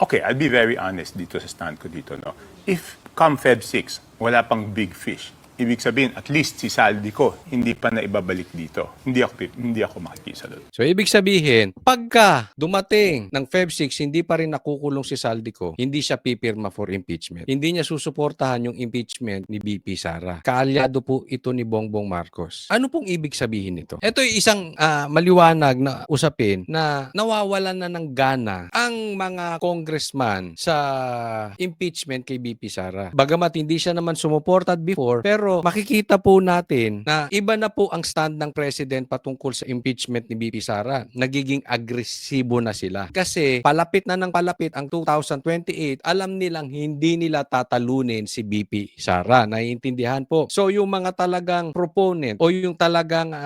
Okay, I'll be very honest dito sa stand ko dito, no? If come Feb 6, wala pang big fish, ibig sabihin, at least si saldi ko, hindi pa na ibabalik dito. Hindi ako makikisa doon. So, ibig sabihin, pagka dumating ng Feb 6, hindi pa rin nakukulong si Saldico, hindi siya pipirma for impeachment. Hindi niya susuportahan yung impeachment ni BP Sara. Kaalyado po ito ni Bongbong Marcos. Ano pong ibig sabihin nito? Ito ay isang maliwanag na usapin na nawawalan na ng gana ang mga congressman sa impeachment kay BP Sara. Bagamat hindi siya naman sumuportad before, pero makikita po natin na iba na po ang stand ng president patungkol sa impeachment ni BP Sara. Nagiging agresibo na sila. Kasi palapit na ng palapit ang 2028, alam nilang hindi nila tatalunin si BP Sara. Naiintindihan po. So yung mga talagang proponent o yung talagang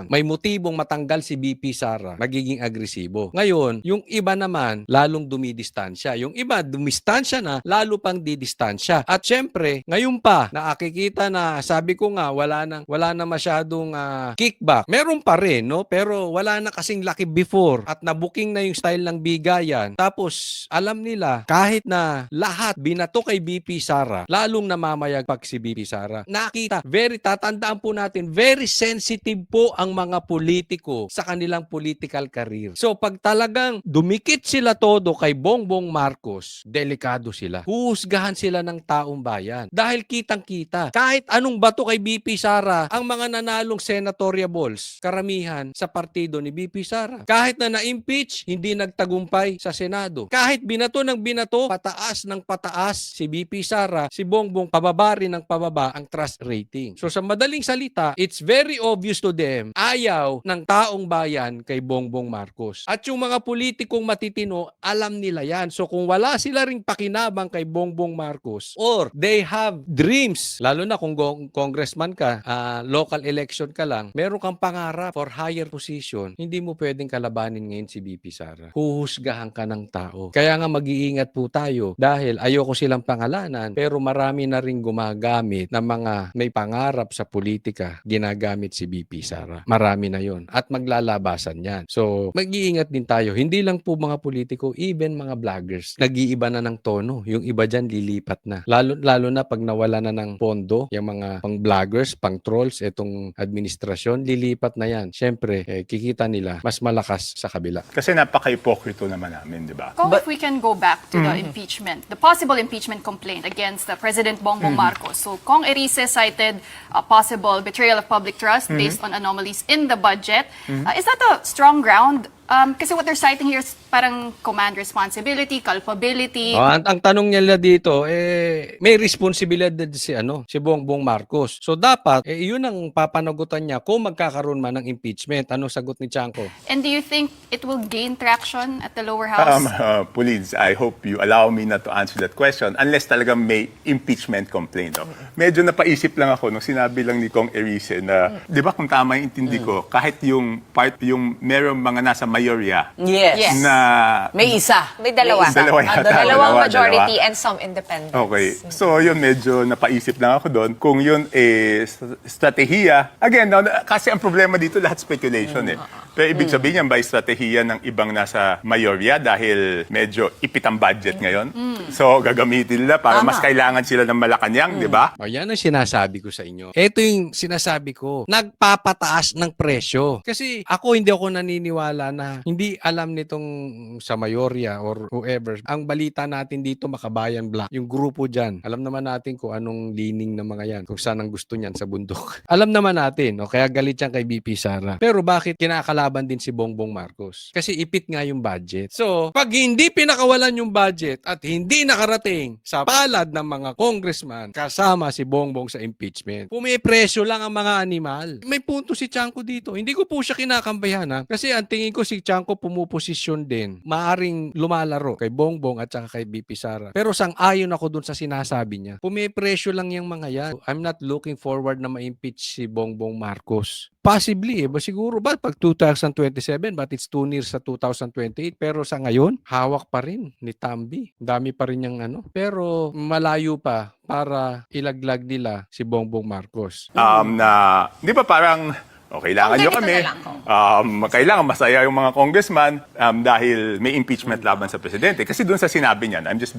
may motibong matanggal si BP Sara, magiging agresibo. Ngayon, yung iba naman, lalong dumidistansya. Yung iba, dumistansya na, lalo pang didistansya. At syempre, ngayon pa, nakikita na, sabi ko nga, wala na masyadong kickback. Meron pa rin, no? Pero wala na kasing laki before at nabuking na yung style ng bigayan. Tapos, alam nila, kahit na lahat binato kay BP Sara, lalong namamayagpag si BP Sara. Nakita, tatandaan po natin, very sensitive po ang mga politiko sa kanilang political career. So, pag talagang dumikit sila todo kay Bongbong Marcos, delikado sila. Huhusgahan sila ng taong bayan. Dahil kitang-kita, kahit anong bato kay BP Sara, ang mga nanalong senatoriables, karamihan sa partido ni BP Sara. Kahit na na-impeach, hindi nagtagumpay sa Senado. Kahit binato ng binato, pataas ng pataas si BP Sara, si Bongbong pababa rin ng pababa ang trust rating. So sa madaling salita, it's very obvious to them, ayaw ng taong bayan kay Bongbong Marcos. At yung mga politikong matitino, alam nila yan. So kung wala sila ring pakinabang kay Bongbong Marcos, or they have dreams, lalo na kung congressman ka, local election ka lang, meron kang pangarap for higher position, hindi mo pwedeng kalabanin ngayon si BP Sara. Huhusgahan ka ng tao. Kaya nga mag-iingat po tayo dahil ayoko silang pangalanan, pero marami na rin gumagamit ng mga may pangarap sa politika, ginagamit si BP Sara. Marami na yon at maglalabasan yan. So, mag-iingat din tayo. Hindi lang po mga politiko, even mga vloggers, nag-iiba na ng tono. Yung iba dyan lilipat na. Lalo na pag nawala na ng pondo, yung mga pang-vloggers, pang-trolls, itong administrasyon, lilipat na yan. Siyempre, kikita nila, mas malakas sa kabila. Kasi napaka-hypocrite naman namin, di ba? Kung if we can go back to the impeachment, the possible impeachment complaint against President Bongbong Marcos. So, Kong Erice cited a possible betrayal of public trust based on anomalies in the budget. Is that a strong ground? Kasi what they're citing here is parang command responsibility, culpability. Ang tanong nila dito, may responsibilidad si Bongbong Marcos. So dapat, yun ang papanagutan niya kung magkakaroon man ng impeachment. Anong sagot ni Chanco? And do you think it will gain traction at the lower house? Please, I hope you allow me not to answer that question unless talagang may impeachment complaint. No? Medyo napaisip lang ako nung sinabi lang ni Kong Erice na, di ba kung tama yung intindi ko, kahit yung merong mga nasa mayorya Yes. na May isa. May dalawa. Dalawa yata. Dalawang Dalawa. majority and some independents. Okay. So, yun, medyo napaisip lang ako doon. Kung yun strategiya. Again, no, kasi ang problema dito, lahat speculation eh. Pero ibig sabihin yan ba, strategiya ng ibang nasa mayorya dahil medyo ipit ang budget ngayon? So, gagamitin nila para mas kailangan sila ng Malacanang, di ba? O, yan ang sinasabi ko sa inyo. Ito yung sinasabi ko. Nagpapataas ng presyo. Kasi hindi ako naniniwala na hindi alam nitong sa mayorya or whoever. Ang balita natin dito, Makabayan Black, yung grupo dyan. Alam naman natin kung anong leaning ng mga yan, kung saan ang gusto niyan sa bundok. Alam naman natin, kaya galit yan kay BP Sara. Pero bakit kinakalaban din si Bongbong Marcos? Kasi ipit nga yung budget. So, pag hindi pinakawalan yung budget at hindi nakarating sa palad ng mga congressman kasama si Bongbong sa impeachment, pumipresyo lang ang mga animal. May punto si Chanco dito. Hindi ko po siya kinakambayan ha. Kasi ang tingin ko si Chanco pumuposisyon din. Maaring lumalaro kay Bongbong at saka kay BP Sara. Pero sang-ayon ako dun sa sinasabi niya. Pumipresyo lang yung mga yan. I'm not looking forward na ma-impeach si Bongbong Marcos. Possibly, siguro ba pag 2027, but it's 2 years sa 2028. Pero sa ngayon, hawak pa rin ni Tambi. Dami pa rin yung Pero malayo pa para ilaglag nila si Bongbong Marcos. Di ba parang O, kailangan nyo ganito kami. na lang. Kailangan masaya yung mga congressman dahil may impeachment laban sa presidente. Kasi doon sa sinabi niyan, I'm just